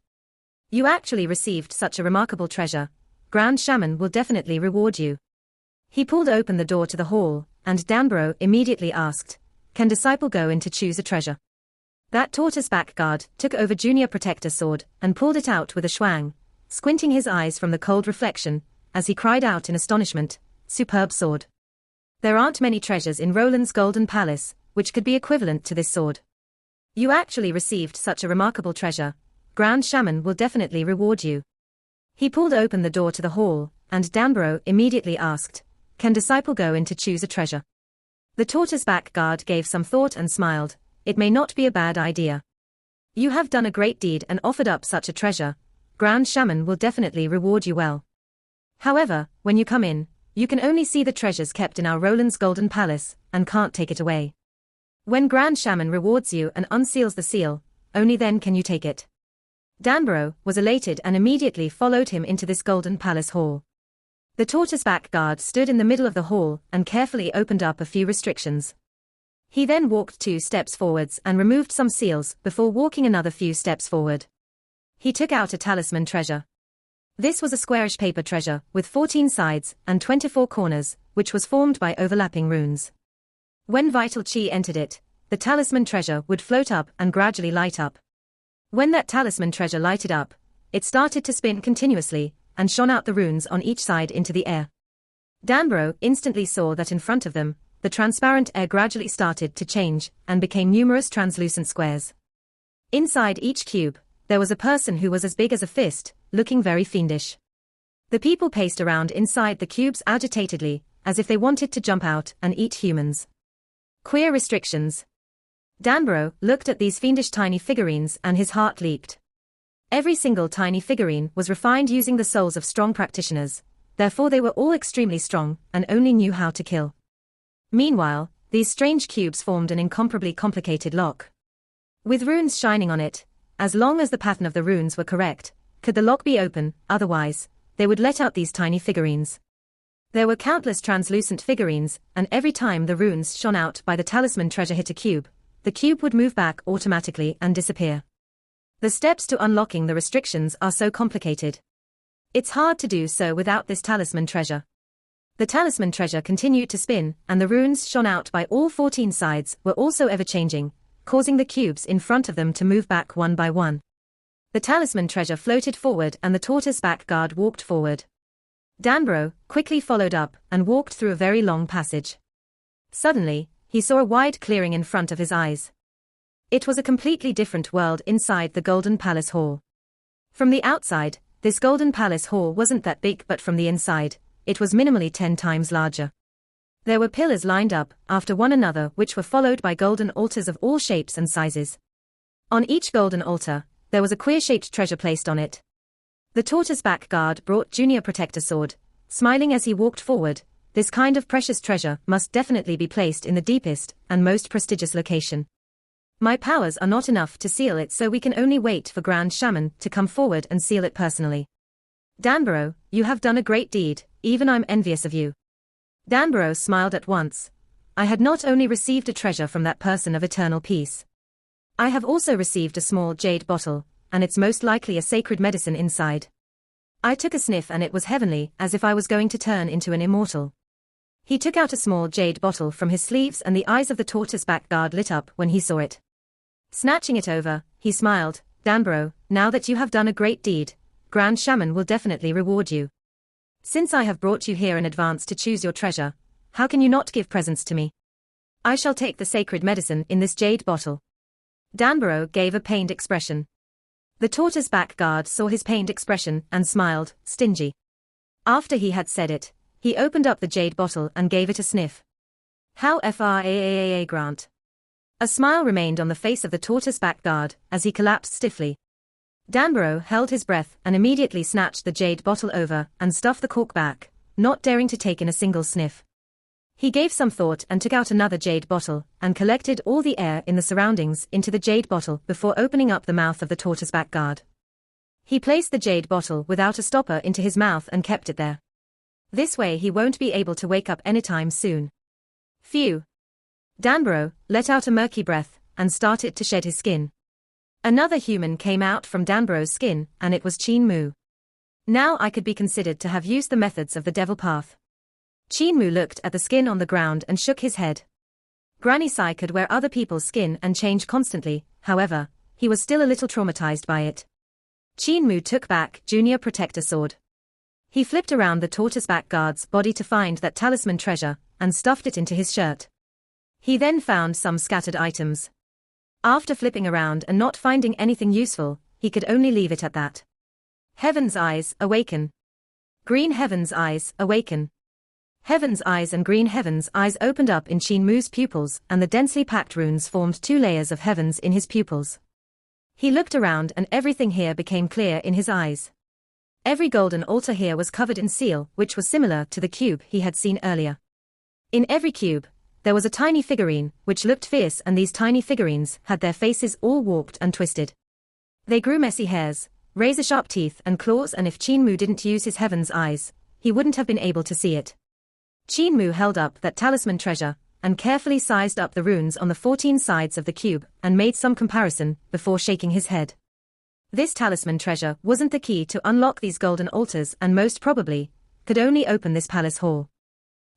You actually received such a remarkable treasure. Grand Shaman will definitely reward you." He pulled open the door to the hall, and Danro immediately asked, "Can Disciple go in to choose a treasure?" That tortoise-back guard took over Junior Protector's sword and pulled it out with a schwang, squinting his eyes from the cold reflection, as he cried out in astonishment, "Superb sword. There aren't many treasures in Roland's golden palace, which could be equivalent to this sword. You actually received such a remarkable treasure. Grand Shaman will definitely reward you." He pulled open the door to the hall, and Danro immediately asked, "Can Disciple go in to choose a treasure?" The tortoise-back guard gave some thought and smiled. "It may not be a bad idea. You have done a great deed and offered up such a treasure. Grand Shaman will definitely reward you well. However, when you come in, you can only see the treasures kept in our Roland's golden palace, and can't take it away. When Grand Shaman rewards you and unseals the seal, only then can you take it." Danro was elated and immediately followed him into this golden palace hall. The tortoise-back guard stood in the middle of the hall and carefully opened up a few restrictions. He then walked 2 steps forwards and removed some seals before walking another few steps forward. He took out a talisman treasure. This was a squarish paper treasure with 14 sides and 24 corners, which was formed by overlapping runes. When vital chi entered it, the talisman treasure would float up and gradually light up. When that talisman treasure lighted up, it started to spin continuously, and shone out the runes on each side into the air. Danro instantly saw that in front of them, the transparent air gradually started to change, and became numerous translucent squares. Inside each cube, there was a person who was as big as a fist, looking very fiendish. The people paced around inside the cubes agitatedly, as if they wanted to jump out and eat humans. Queer restrictions. Danro looked at these fiendish tiny figurines and his heart leaped. Every single tiny figurine was refined using the souls of strong practitioners, therefore they were all extremely strong and only knew how to kill. Meanwhile, these strange cubes formed an incomparably complicated lock. With runes shining on it, as long as the pattern of the runes were correct, could the lock be open, otherwise, they would let out these tiny figurines. There were countless translucent figurines, and every time the runes shone out by the talisman treasure hit a cube, the cube would move back automatically and disappear. The steps to unlocking the restrictions are so complicated. It's hard to do so without this talisman treasure. The talisman treasure continued to spin, and the runes shone out by all 14 sides were also ever-changing, causing the cubes in front of them to move back one by one. The talisman treasure floated forward and the tortoise-back guard walked forward. Danro quickly followed up and walked through a very long passage. Suddenly, he saw a wide clearing in front of his eyes. It was a completely different world inside the Golden Palace Hall. From the outside, this Golden Palace Hall wasn't that big, but from the inside, it was minimally 10 times larger. There were pillars lined up after one another which were followed by golden altars of all shapes and sizes. On each golden altar, there was a queer-shaped treasure placed on it. The tortoise-back guard brought Junior Protector's sword, smiling as he walked forward. This kind of precious treasure must definitely be placed in the deepest and most prestigious location. My powers are not enough to seal it, so we can only wait for Grand Shaman to come forward and seal it personally. Danro, you have done a great deed, even I'm envious of you. Danro smiled at once. I had not only received a treasure from that person of eternal peace. I have also received a small jade bottle, and it's most likely a sacred medicine inside. I took a sniff and it was heavenly, as if I was going to turn into an immortal. He took out a small jade bottle from his sleeves and the eyes of the tortoise-back guard lit up when he saw it. Snatching it over, he smiled, Danro, now that you have done a great deed, Grand Shaman will definitely reward you. Since I have brought you here in advance to choose your treasure, how can you not give presents to me? I shall take the sacred medicine in this jade bottle. Danro gave a pained expression. The tortoise-back guard saw his pained expression and smiled, stingy. After he had said it, he opened up the jade bottle and gave it a sniff. How FRAAAA Grant. A smile remained on the face of the tortoise-back guard as he collapsed stiffly. Danro held his breath and immediately snatched the jade bottle over and stuffed the cork back, not daring to take in a single sniff. He gave some thought and took out another jade bottle and collected all the air in the surroundings into the jade bottle before opening up the mouth of the tortoise-back guard. He placed the jade bottle without a stopper into his mouth and kept it there. This way he won't be able to wake up anytime soon. Phew. Danro let out a murky breath and started to shed his skin. Another human came out from Danro's skin and it was Qin Mu. Now I could be considered to have used the methods of the devil path. Qin Mu looked at the skin on the ground and shook his head. Granny Sai could wear other people's skin and change constantly, however, he was still a little traumatized by it. Qin Mu took back Junior Protector Sword. He flipped around the tortoise-back guard's body to find that talisman treasure, and stuffed it into his shirt. He then found some scattered items. After flipping around and not finding anything useful, he could only leave it at that. Heaven's eyes, awaken. Green Heaven's eyes, awaken. Heaven's eyes and Green Heaven's eyes opened up in Qin Mu's pupils and the densely packed runes formed 2 layers of heavens in his pupils. He looked around and everything here became clear in his eyes. Every golden altar here was covered in seal, which was similar to the cube he had seen earlier. In every cube, there was a tiny figurine, which looked fierce, and these tiny figurines had their faces all warped and twisted. They grew messy hairs, razor-sharp teeth and claws, and if Qin Mu didn't use his heaven's eyes, he wouldn't have been able to see it. Qin Mu held up that talisman treasure, and carefully sized up the runes on the 14 sides of the cube, and made some comparison, before shaking his head. This talisman treasure wasn't the key to unlock these golden altars and most probably, could only open this palace hall.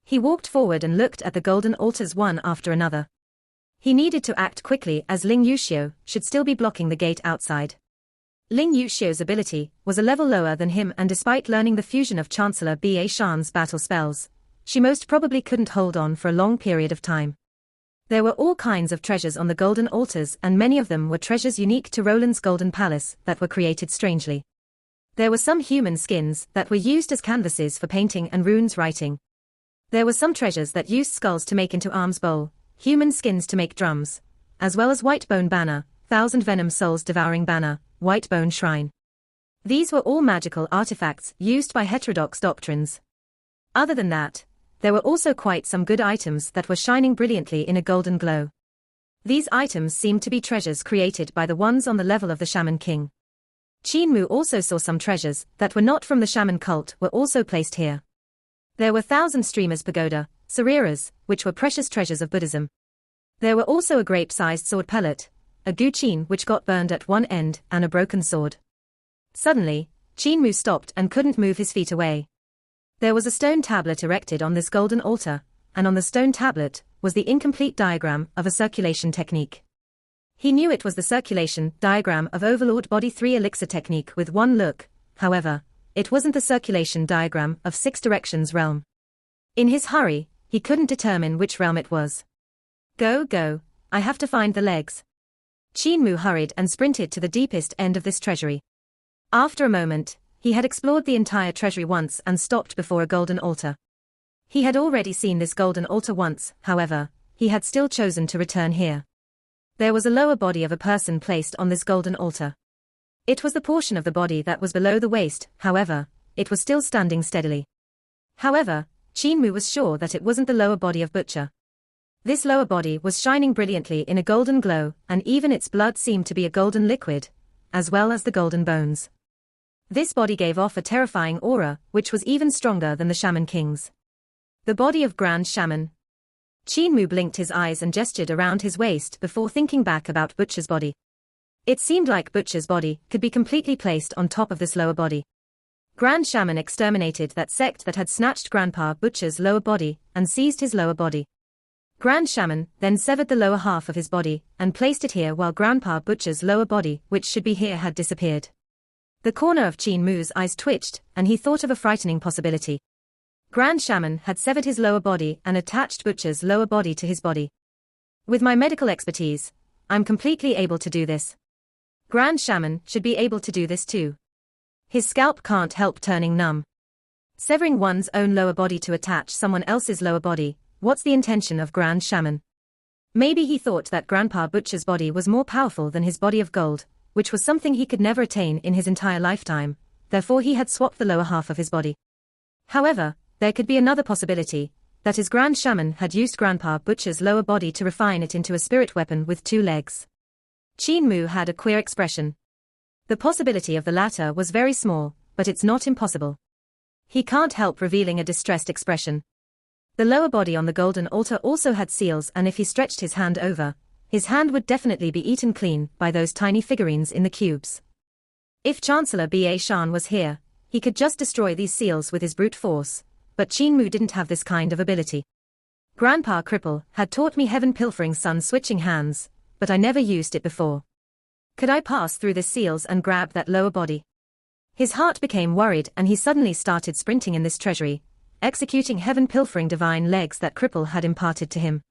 He walked forward and looked at the golden altars one after another. He needed to act quickly as Ling Yuxiu should still be blocking the gate outside. Ling Yuxiu's ability was a level lower than him, and despite learning the fusion of Chancellor Ba Shan's battle spells, she most probably couldn't hold on for a long period of time. There were all kinds of treasures on the golden altars, and many of them were treasures unique to Roland's golden palace that were created strangely. There were some human skins that were used as canvases for painting and runes writing. There were some treasures that used skulls to make into arms bowl, human skins to make drums, as well as white bone banner, 1,000 venom souls devouring banner, white bone shrine. These were all magical artifacts used by heterodox doctrines. Other than that, there were also quite some good items that were shining brilliantly in a golden glow. These items seemed to be treasures created by the ones on the level of the Shaman King. Qin Mu also saw some treasures that were not from the Shaman cult were also placed here. There were 1,000 streamers pagoda, sariras, which were precious treasures of Buddhism. There were also a grape-sized sword pellet, a guqin which got burned at one end, and a broken sword. Suddenly, Qin Mu stopped and couldn't move his feet away. There was a stone tablet erected on this golden altar, and on the stone tablet was the incomplete diagram of a circulation technique. He knew it was the circulation diagram of Overlord Body 3 elixir technique with one look, however, it wasn't the circulation diagram of 6 directions realm. In his hurry, he couldn't determine which realm it was. Go, I have to find the legs. Qin Mu hurried and sprinted to the deepest end of this treasury. After a moment, he had explored the entire treasury once and stopped before a golden altar. He had already seen this golden altar once, however, he had still chosen to return here. There was a lower body of a person placed on this golden altar. It was the portion of the body that was below the waist, however, it was still standing steadily. However, Qin Mu was sure that it wasn't the lower body of Butcher. This lower body was shining brilliantly in a golden glow, and even its blood seemed to be a golden liquid, as well as the golden bones. This body gave off a terrifying aura, which was even stronger than the Shaman King's. The body of Grand Shaman. Qin Mu blinked his eyes and gestured around his waist before thinking back about Butcher's body. It seemed like Butcher's body could be completely placed on top of this lower body. Grand Shaman exterminated that sect that had snatched Grandpa Butcher's lower body and seized his lower body. Grand Shaman then severed the lower half of his body and placed it here while Grandpa Butcher's lower body, which should be here, had disappeared. The corner of Qin Mu's eyes twitched, and he thought of a frightening possibility. Grand Shaman had severed his lower body and attached Butcher's lower body to his body. With my medical expertise, I'm completely able to do this. Grand Shaman should be able to do this too. His scalp can't help turning numb. Severing one's own lower body to attach someone else's lower body, what's the intention of Grand Shaman? Maybe he thought that Grandpa Butcher's body was more powerful than his body of gold, which was something he could never attain in his entire lifetime, therefore he had swapped the lower half of his body. However, there could be another possibility, that his Grand Shaman had used Grandpa Butcher's lower body to refine it into a spirit weapon with 2 legs. Qin Mu had a queer expression. The possibility of the latter was very small, but it's not impossible. He can't help revealing a distressed expression. The lower body on the golden altar also had seals, and if he stretched his hand over, his hand would definitely be eaten clean by those tiny figurines in the cubes. If Chancellor Ba Shan was here, he could just destroy these seals with his brute force, but Qin Mu didn't have this kind of ability. Grandpa Cripple had taught me heaven-pilfering sun-switching hands, but I never used it before. Could I pass through the seals and grab that lower body? His heart became worried and he suddenly started sprinting in this treasury, executing heaven-pilfering divine legs that Cripple had imparted to him.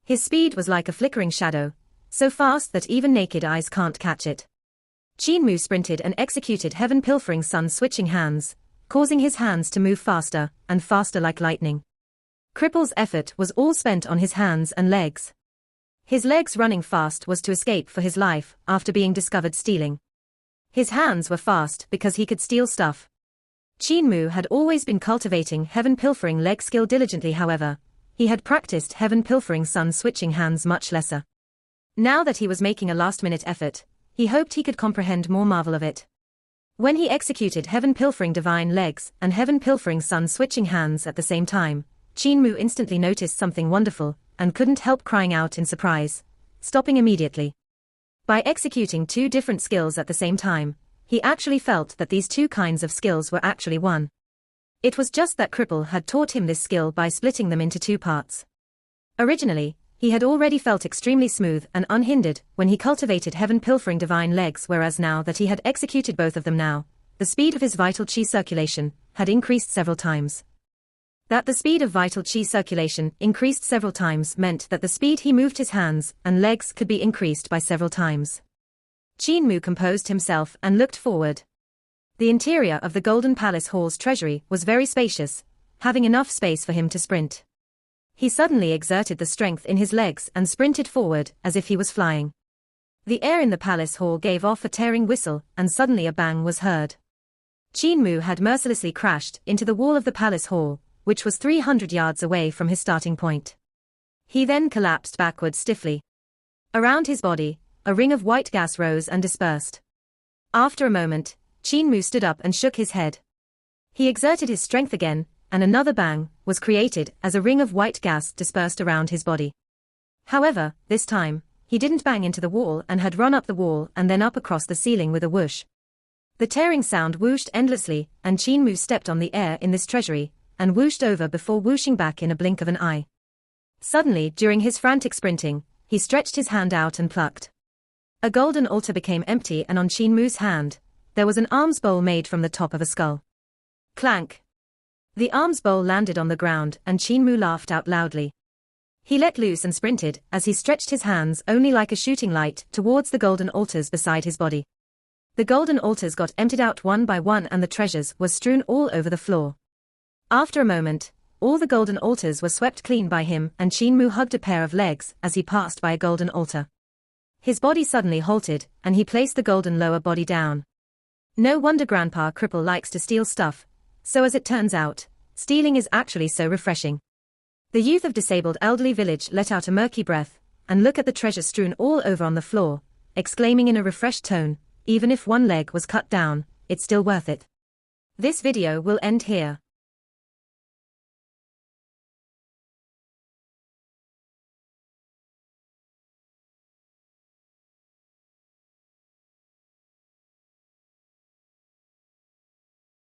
His speed was like a flickering shadow, so fast that even naked eyes can't catch it. Qin Mu sprinted and executed heaven-pilfering sun-switching hands, causing his hands to move faster and faster like lightning. Cripple's effort was all spent on his hands and legs. His legs running fast was to escape for his life after being discovered stealing. His hands were fast because he could steal stuff. Qin Mu had always been cultivating heaven-pilfering leg skill diligently, however, he had practiced heaven-pilfering sun-switching hands much lesser. Now that he was making a last-minute effort, he hoped he could comprehend more marvel of it. When he executed heaven-pilfering divine legs and heaven-pilfering sun-switching hands at the same time, Qin Mu instantly noticed something wonderful, and couldn't help crying out in surprise, stopping immediately. By executing 2 different skills at the same time, he actually felt that these 2 kinds of skills were actually one. It was just that Cripple had taught him this skill by splitting them into 2 parts. Originally, he had already felt extremely smooth and unhindered when he cultivated heaven-pilfering divine legs, whereas now that he had executed both of them now, the speed of his vital qi circulation had increased several times. That the speed of vital qi circulation increased several times meant that the speed he moved his hands and legs could be increased by several times. Qin Mu composed himself and looked forward. The interior of the Golden Palace Hall's treasury was very spacious, having enough space for him to sprint. He suddenly exerted the strength in his legs and sprinted forward as if he was flying. The air in the palace hall gave off a tearing whistle, and suddenly a bang was heard. Qin Mu had mercilessly crashed into the wall of the palace hall, which was 300 yards away from his starting point. He then collapsed backwards stiffly. Around his body, a ring of white gas rose and dispersed. After a moment, Qin Mu stood up and shook his head. He exerted his strength again, and another bang was created as a ring of white gas dispersed around his body. However, this time, he didn't bang into the wall and had run up the wall and then up across the ceiling with a whoosh. The tearing sound whooshed endlessly, and Qin Mu stepped on the air in this treasury, and whooshed over before whooshing back in a blink of an eye. Suddenly, during his frantic sprinting, he stretched his hand out and plucked. A golden altar became empty, and on Qin Mu's hand, there was an alms bowl made from the top of a skull. Clank! The alms bowl landed on the ground, and Qin Mu laughed out loudly. He let loose and sprinted as he stretched his hands only like a shooting light towards the golden altars beside his body. The golden altars got emptied out one by one, and the treasures were strewn all over the floor. After a moment, all the golden altars were swept clean by him, and Qin Mu hugged a pair of legs as he passed by a golden altar. His body suddenly halted, and he placed the golden lower body down. No wonder Grandpa Cripple likes to steal stuff, so as it turns out, stealing is actually so refreshing. The youth of disabled elderly village let out a murky breath, and looked at the treasure strewn all over on the floor, exclaiming in a refreshed tone, even if one leg was cut down, it's still worth it. This video will end here.